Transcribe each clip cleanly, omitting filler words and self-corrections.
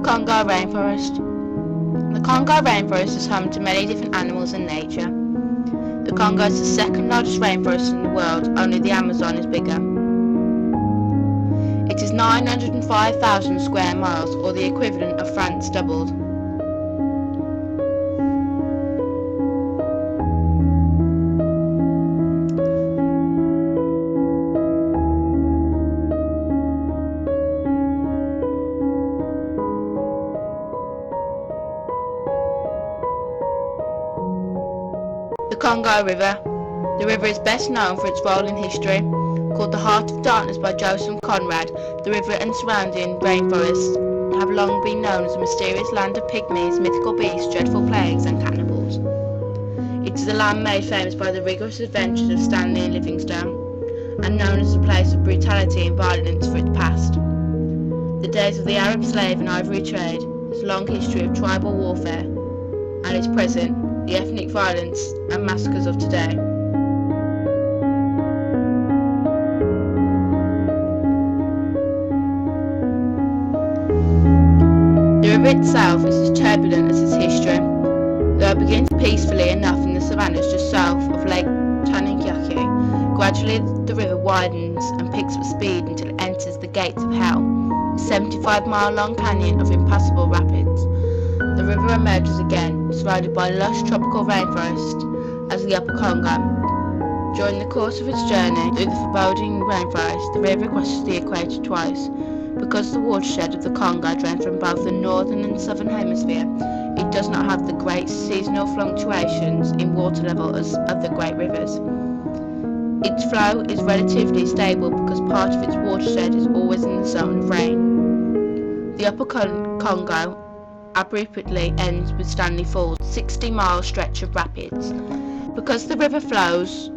Congo Rainforest. The Congo Rainforest is home to many different animals and nature. The Congo is the second largest rainforest in the world, only the Amazon is bigger. It is 905,000 square miles, or the equivalent of France doubled. The Congo River. The river is best known for its role in history. Called the Heart of Darkness by Joseph Conrad, the river and surrounding rainforests have long been known as a mysterious land of pygmies, mythical beasts, dreadful plagues and cannibals. It is a land made famous by the rigorous adventures of Stanley and Livingstone, and known as a place of brutality and violence for its past. The days of the Arab slave and ivory trade, its long history of tribal warfare, and its present, the ethnic violence and massacres of today. The river itself is as turbulent as its history. Though it begins peacefully enough in the savannas just south of Lake Tanigyaki, gradually the river widens and picks up speed until it enters the gates of hell, a 75-mile-long canyon of impassable rapids. The river emerges again, surrounded by lush tropical rainforest, as the Upper Congo. During the course of its journey through the foreboding rainforest, the river crosses the equator twice. Because the watershed of the Congo drains from both the northern and southern hemisphere, it does not have the great seasonal fluctuations in water level as other great rivers. Its flow is relatively stable because part of its watershed is always in the zone of rain. The Upper Congo abruptly ends with Stanley Falls, a 60-mile stretch of rapids. Because the river flows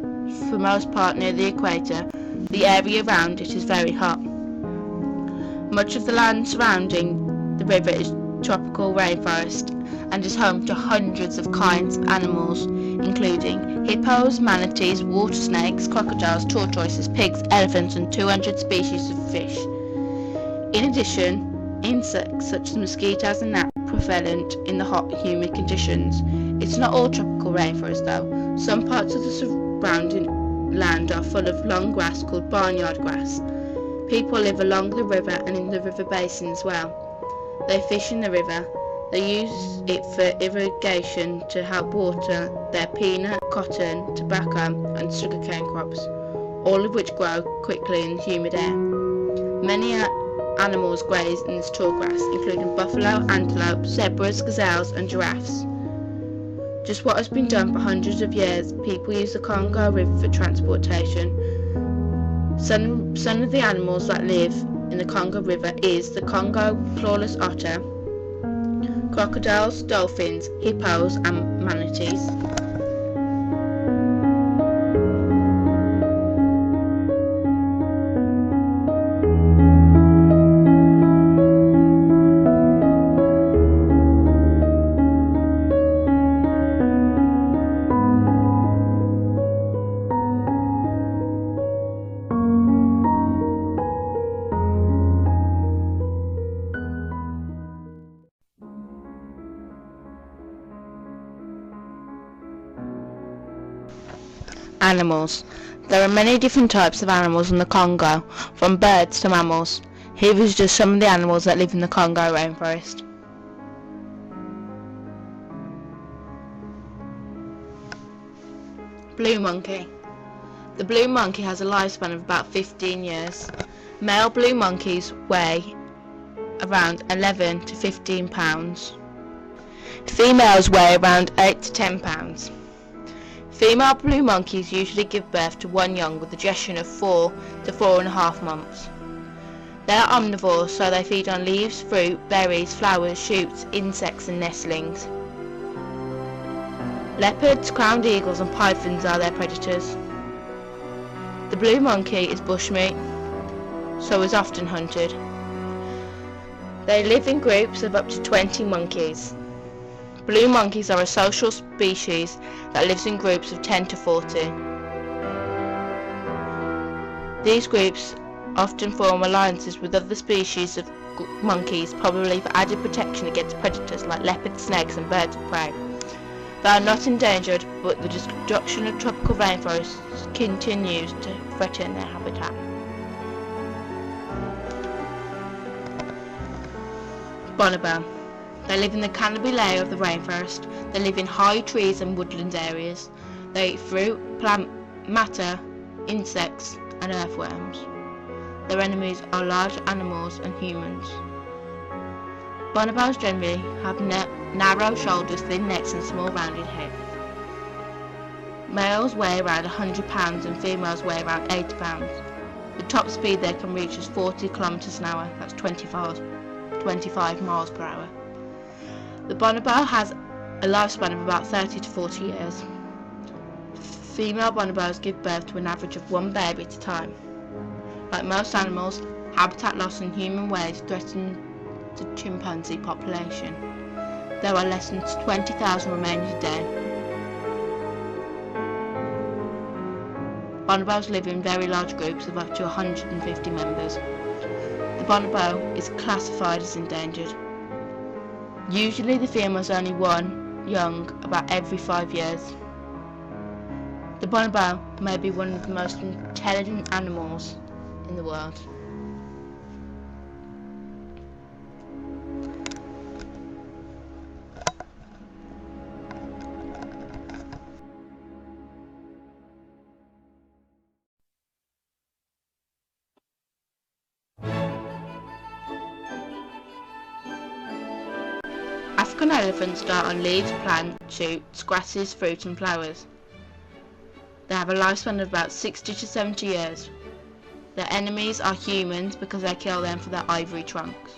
for most part near the equator, the area around it is very hot. Much of the land surrounding the river is tropical rainforest and is home to hundreds of kinds of animals, including hippos, manatees, water snakes, crocodiles, tortoises, pigs, elephants, and 200 species of fish. In addition, insects such as mosquitoes and gnats are prevalent in the hot, humid conditions. It's not all tropical rainforest though. Some parts of the surrounding land are full of long grass called barnyard grass. People live along the river and in the river basin as well. They fish in the river. They use it for irrigation to help water their peanut, cotton, tobacco and sugarcane crops, all of which grow quickly in humid air. Many animals graze in this tall grass, including buffalo, antelope, zebras, gazelles and giraffes. Just what has been done for hundreds of years, people use the Congo River for transportation. Some of the animals that live in the Congo River is the Congo clawless otter, crocodiles, dolphins, hippos and manatees. Animals. There are many different types of animals in the Congo, from birds to mammals. Here is just some of the animals that live in the Congo rainforest. Blue monkey. The blue monkey has a lifespan of about 15 years. Male blue monkeys weigh around 11 to 15 pounds. Females weigh around 8 to 10 pounds. Female blue monkeys usually give birth to one young with a gestation of 4 to 4.5 months. They are omnivores, so they feed on leaves, fruit, berries, flowers, shoots, insects and nestlings. Leopards, crowned eagles and pythons are their predators. The blue monkey is bushmeat, so is often hunted. They live in groups of up to 20 monkeys. Blue monkeys are a social species that lives in groups of 10 to 40. These groups often form alliances with other species of monkeys, probably for added protection against predators like leopards, snakes and birds of prey. They are not endangered, but the destruction of tropical rainforests continues to threaten their habitat. Bonobo. They live in the canopy layer of the rainforest. They live in high trees and woodland areas. They eat fruit, plant matter, insects and earthworms. Their enemies are large animals and humans. Bonobos generally have narrow shoulders, thin necks and small rounded heads. Males weigh around 100 pounds and females weigh around 80 pounds. The top speed they can reach is 40 kilometers an hour, that's 25 miles per hour. The bonobo has a lifespan of about 30 to 40 years. Female bonobos give birth to an average of one baby at a time. Like most animals, habitat loss and human waste threaten the chimpanzee population. There are less than 20,000 remaining today. Bonobos live in very large groups of up to 150 members. The bonobo is classified as endangered. Usually the female is only one young about every 5 years. The bonobo may be one of the most intelligent animals in the world. African elephants die on leaves, plants, shoots, grasses, fruit and flowers. They have a lifespan of about 60 to 70 years. Their enemies are humans because they kill them for their ivory trunks.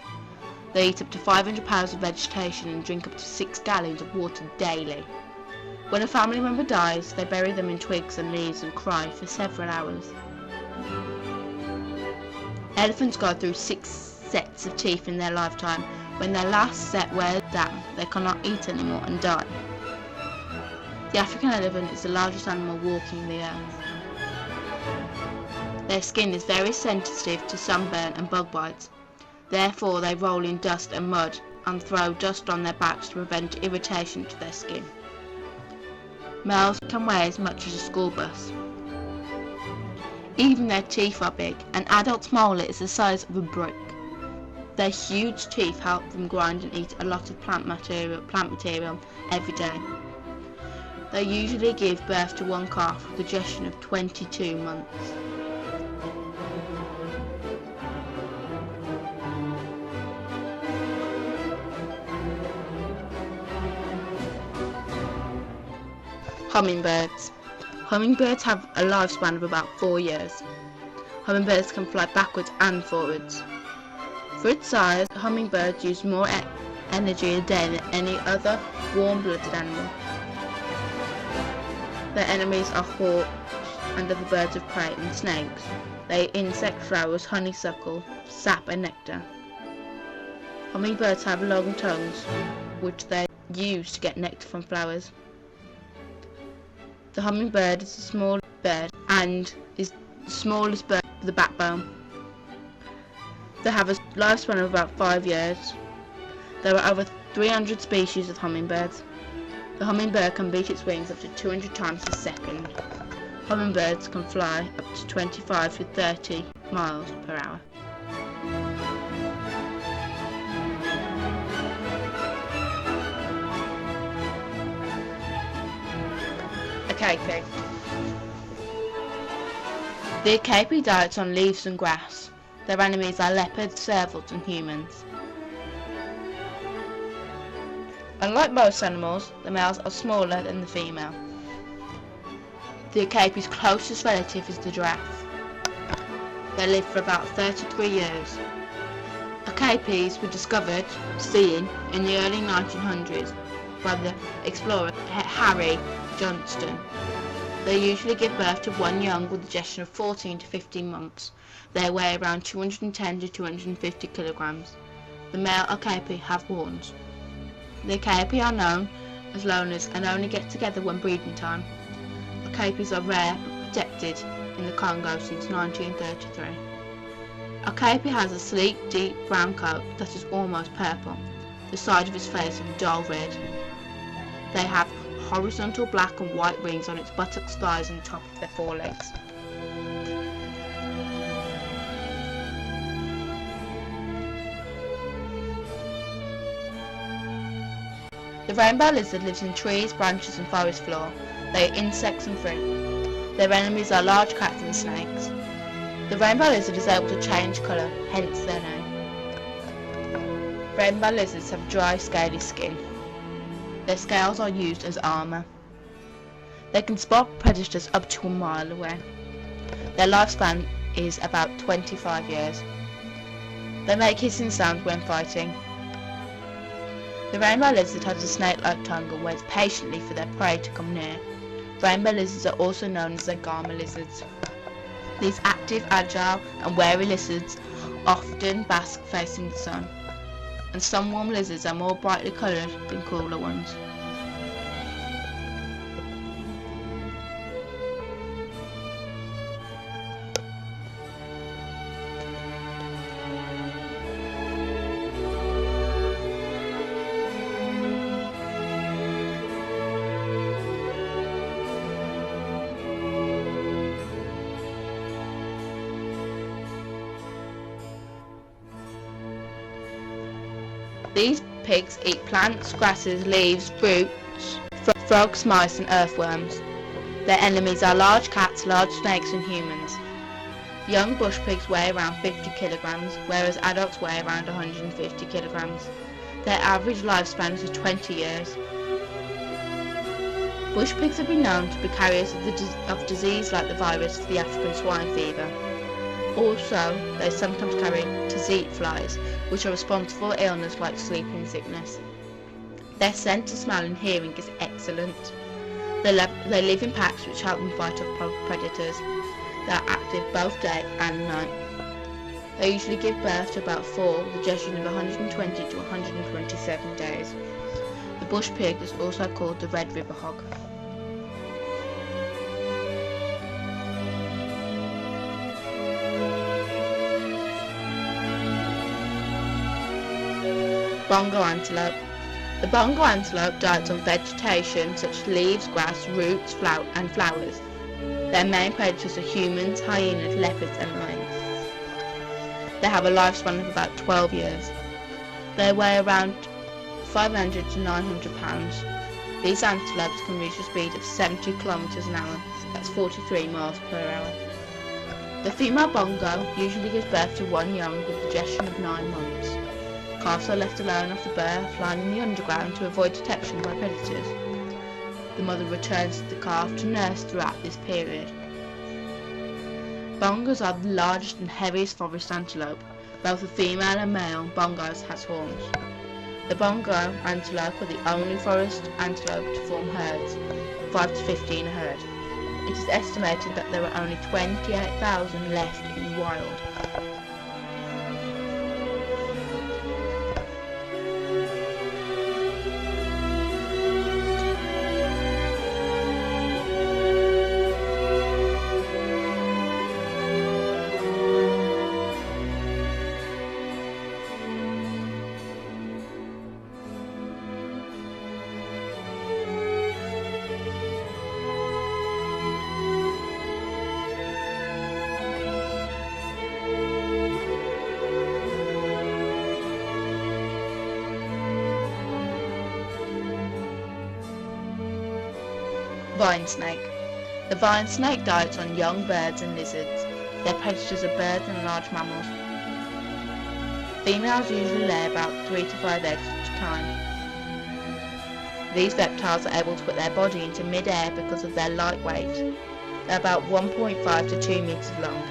They eat up to 500 pounds of vegetation and drink up to 6 gallons of water daily. When a family member dies, they bury them in twigs and leaves and cry for several hours. Elephants go through 6 sets of teeth in their lifetime. When their last set wears down, they cannot eat anymore and die. The African elephant is the largest animal walking the earth. Their skin is very sensitive to sunburn and bug bites. Therefore, they roll in dust and mud and throw dust on their backs to prevent irritation to their skin. Males can weigh as much as a school bus. Even their teeth are big. An adult molar is the size of a brick. Their huge teeth help them grind and eat a lot of plant material every day. They usually give birth to one calf with a gestation of 22 months. Hummingbirds. Hummingbirds have a lifespan of about 4 years. Hummingbirds can fly backwards and forwards. For its size, hummingbirds use more energy a day than any other warm-blooded animal. Their enemies are hawks and other birds of prey and snakes. They eat insects, flowers, honeysuckle, sap and nectar. Hummingbirds have long tongues, which they use to get nectar from flowers. The hummingbird is a small bird and is the smallest bird with a backbone. They have a lifespan of about 5 years. There are over 300 species of hummingbirds. The hummingbird can beat its wings up to 200 times a second. Hummingbirds can fly up to 25 to 30 miles per hour. Okapi. The Okapi diets on leaves and grass. Their enemies are leopards, servals and humans. Unlike most animals, the males are smaller than the female. The Okapi's closest relative is the giraffe. They live for about 33 years. Okapis were discovered, seen, in the early 1900s by the explorer Harry Johnston. They usually give birth to one young with a gestation of 14 to 15 months. They weigh around 210 to 250 kilograms. The male Okapi have horns. The Okapi are known as loners and only get together when breeding time. Okapis are rare but protected in the Congo since 1933. Okapi has a sleek, deep brown coat that is almost purple, the side of its face is dull red. They have horizontal black and white rings on its buttocks, thighs and top of their forelegs. The rainbow lizard lives in trees, branches and forest floor. They eat insects and fruit. Their enemies are large cats and snakes. The rainbow lizard is able to change colour, hence their name. Rainbow lizards have dry, scaly skin. Their scales are used as armour. They can spot predators up to a mile away. Their lifespan is about 25 years. They make hissing sounds when fighting. The rainbow lizard has a snake-like tongue and waits patiently for their prey to come near. Rainbow lizards are also known as agama lizards. These active, agile and wary lizards often bask facing the sun, and some warm lizards are more brightly coloured than cooler ones. These pigs eat plants, grasses, leaves, roots, frogs, mice and earthworms. Their enemies are large cats, large snakes and humans. Young bush pigs weigh around 50 kilograms, whereas adults weigh around 150 kilograms. Their average lifespan is 20 years. Bush pigs have been known to be carriers of disease like the virus for the African swine fever. Also, they sometimes carry tzitzit flies, which are responsible for illness like sleeping sickness. Their scent, smell and hearing is excellent. They live in packs which help them fight off predators. They are active both day and night. They usually give birth to about 4 with a gestation of 120 to 127 days. The bush pig is also called the red river hog. Bongo antelope. The bongo antelope diets on vegetation such as leaves, grass, roots, and flowers. Their main predators are humans, hyenas, leopards and lions. They have a lifespan of about 12 years. They weigh around 500 to 900 pounds. These antelopes can reach a speed of 70 kilometers an hour, that's 43 miles per hour. The female bongo usually gives birth to one young with a gestation of 9 months. Calves are left alone off the birth line in the underground to avoid detection by predators. The mother returns the calf to nurse throughout this period. Bongos are the largest and heaviest forest antelope. Both the female and male bongos has horns. The bongo antelope are the only forest antelope to form herds, 5 to 15 a herd. It is estimated that there are only 28,000 left in the wild. Vine snake. The vine snake diets on young birds and lizards. Their predators are birds and large mammals. Females usually lay about 3 to 5 eggs at a time. These reptiles are able to put their body into mid-air because of their light weight. They're about 1.5 to 2 meters long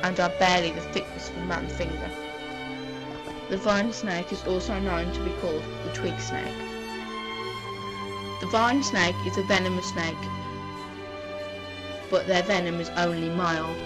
and are barely the thickness of a man's finger. The vine snake is also known to be called the twig snake. The vine snake is a venomous snake, but their venom is only mild.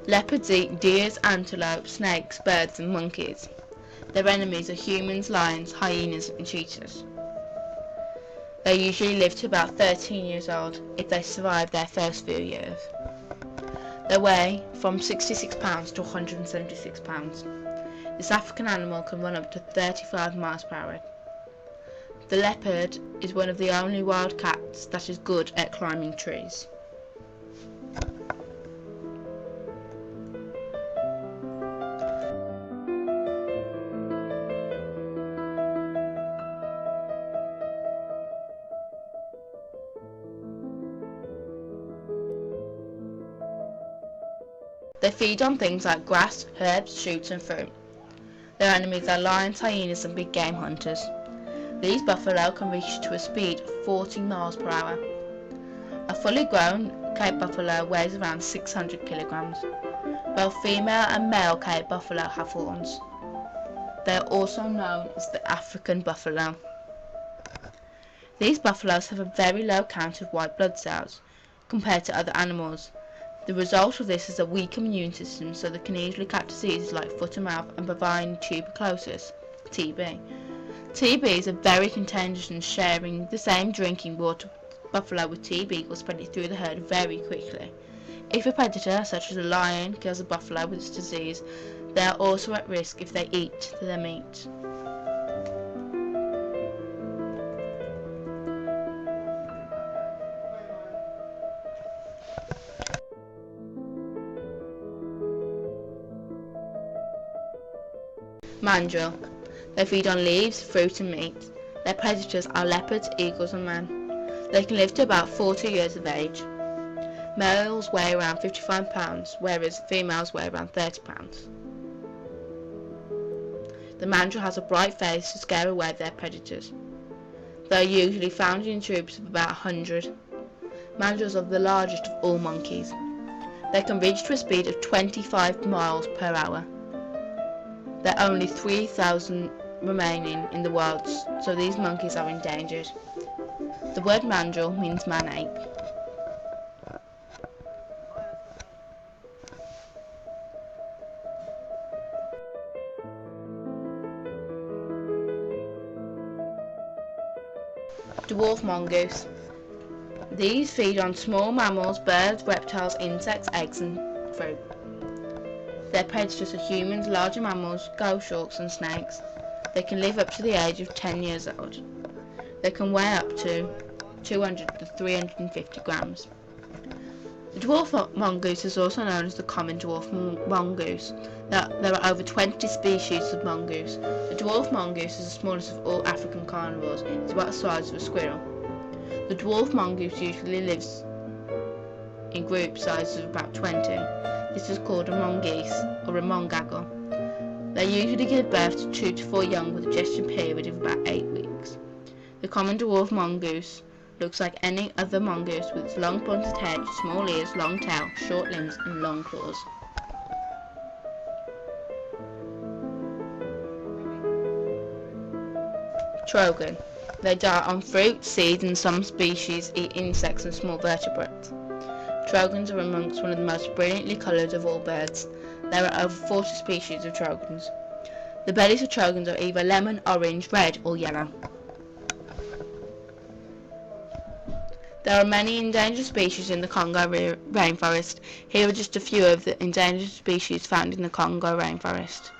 Leopards eat deers, antelope, snakes, birds and monkeys. Their enemies are humans, lions, hyenas and cheetahs. They usually live to about 13 years old if they survive their first few years. They weigh from 66 pounds to 176 pounds. This African animal can run up to 35 miles per hour. The leopard is one of the only wild cats that is good at climbing trees. They feed on things like grass, herbs, shoots and fruit. Their enemies are lions, hyenas and big game hunters. These buffalo can reach to a speed of 40 miles per hour. A fully grown Cape buffalo weighs around 600 kilograms. Both female and male Cape buffalo have horns. They are also known as the African buffalo. These buffaloes have a very low count of white blood cells compared to other animals. The result of this is a weak immune system, so they can easily catch diseases like foot and mouth and bovine tuberculosis, TB. TB is a very contagious, and sharing the same drinking water buffalo with TB will spread it through the herd very quickly. If a predator, such as a lion, kills a buffalo with this disease, they are also at risk if they eat their meat. Mandrill. They feed on leaves, fruit and meat. Their predators are leopards, eagles and man. They can live to about 40 years of age. Males weigh around 55 pounds, whereas females weigh around 30 pounds. The mandrill has a bright face to scare away their predators. They are usually found in troops of about 100. Mandrills are the largest of all monkeys. They can reach to a speed of 25 miles per hour. There are only 3,000 remaining in the world, so these monkeys are endangered. The word mandrill means man-ape. Dwarf mongoose. These feed on small mammals, birds, reptiles, insects, eggs and fruit. Their predators are humans, larger mammals, goshawks and snakes. They can live up to the age of 10 years old. They can weigh up to 200 to 350 grams. The dwarf mongoose is also known as the common dwarf mongoose. There are over 20 species of mongoose. The dwarf mongoose is the smallest of all African carnivores. It's about the size of a squirrel. The dwarf mongoose usually lives in group sizes of about 20. This is called a mongoose or a mongago. They usually give birth to 2 to 4 young with a gestation period of about 8 weeks. The common dwarf mongoose looks like any other mongoose with its long pointed head, small ears, long tail, short limbs and long claws. Trogon. They diet on fruit, seeds and some species eat insects and small vertebrates. Trogons are amongst one of the most brilliantly coloured of all birds. There are over 40 species of trogons. The bellies of trogons are either lemon, orange, red or yellow. There are many endangered species in the Congo Rainforest. Here are just a few of the endangered species found in the Congo Rainforest.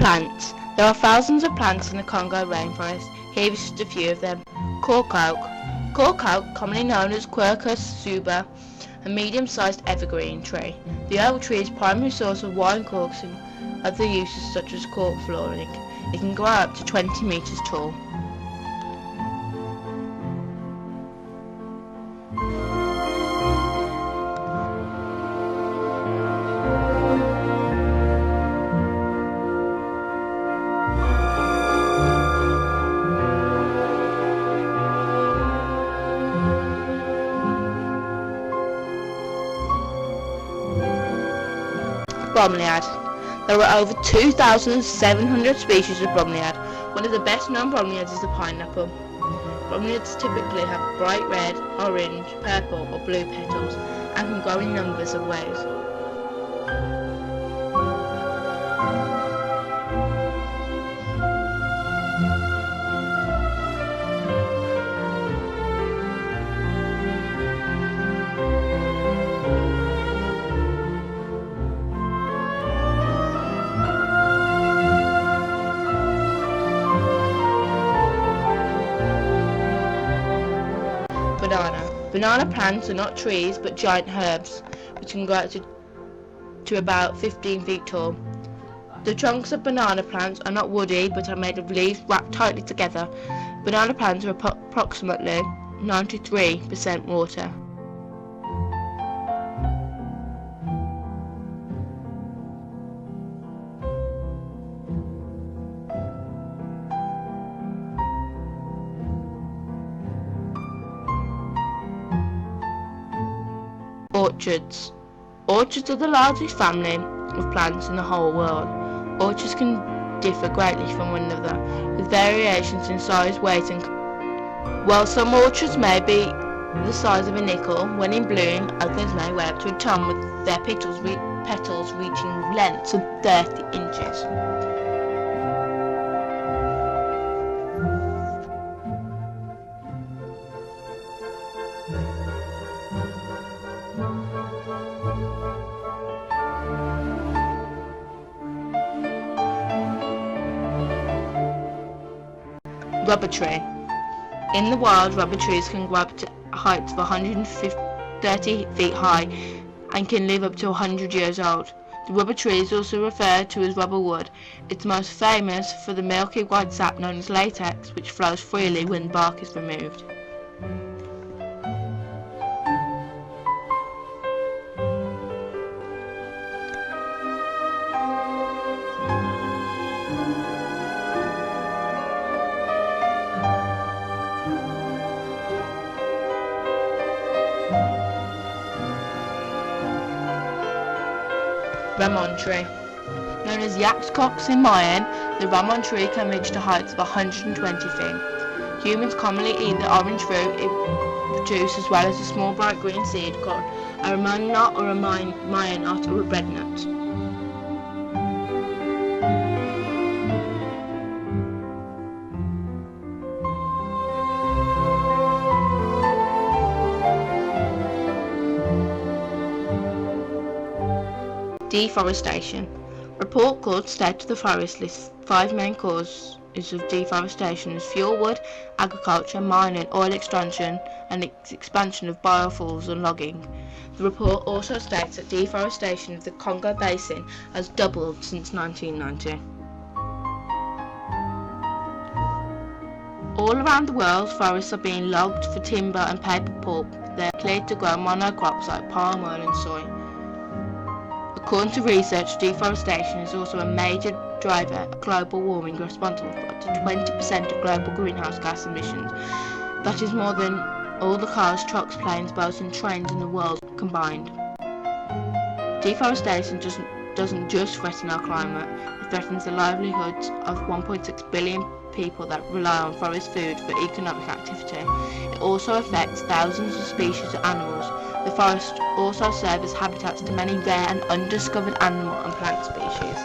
Plants. There are thousands of plants in the Congo Rainforest. Here is just a few of them. Cork oak. Cork oak, commonly known as Quercus suber, a medium-sized evergreen tree. The oak tree is primary source of wine corks and other uses such as cork flooring. It can grow up to 20 meters tall. Bromeliad. There are over 2,700 species of bromeliad. One of the best known bromeliads is the pineapple. Bromeliads typically have bright red, orange, purple or blue petals and can grow in numbers of ways. Banana plants are not trees but giant herbs, which can grow to about 15 feet tall. The trunks of banana plants are not woody but are made of leaves wrapped tightly together. Banana plants are approximately 93% water. Orchids. Orchids are the largest family of plants in the whole world. Orchids can differ greatly from one another, with variations in size, weight and colour. While some orchids may be the size of a nickel, when in bloom, others may weigh up to a ton, with their petals reaching lengths of 30 inches. Rubber tree. In the wild, rubber trees can grow up to heights of 130 feet high and can live up to 100 years old. The rubber tree is also referred to as rubber wood. It's most famous for the milky white sap known as latex, which flows freely when bark is removed. Ramon Tree. Known as Yaxcox in Mayan, the Ramon Tree can reach to heights of 120 feet. Humans commonly eat the orange fruit it produces, as well as a small bright green seed called a Ramon nut or a Mayan nut or a bread nut. Deforestation. Report called State of the Forest lists 5 main causes of deforestation as fuel wood, agriculture, mining, oil extraction and expansion of biofuels and logging. The report also states that deforestation of the Congo Basin has doubled since 1990. All around the world, forests are being logged for timber and paper pulp. They are cleared to grow monocrops like palm oil and soy. According to research, deforestation is also a major driver of global warming, responsible for up to 20% of global greenhouse gas emissions. That is more than all the cars, trucks, planes, boats and trains in the world combined. Deforestation doesn't just threaten our climate, it threatens the livelihoods of 1.6 billion people that rely on forest food for economic activity. It also affects thousands of species of animals. The forests also serve as habitats to many rare and undiscovered animal and plant species.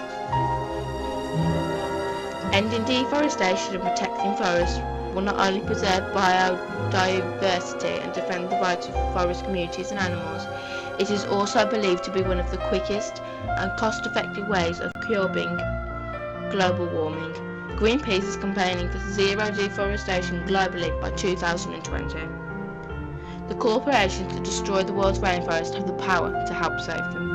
Ending deforestation and protecting forests will not only preserve biodiversity and defend the rights of forest communities and animals, it is also believed to be one of the quickest and cost-effective ways of curbing global warming. Greenpeace is campaigning for zero deforestation globally by 2020. The corporations that destroy the world's rainforest have the power to help save them.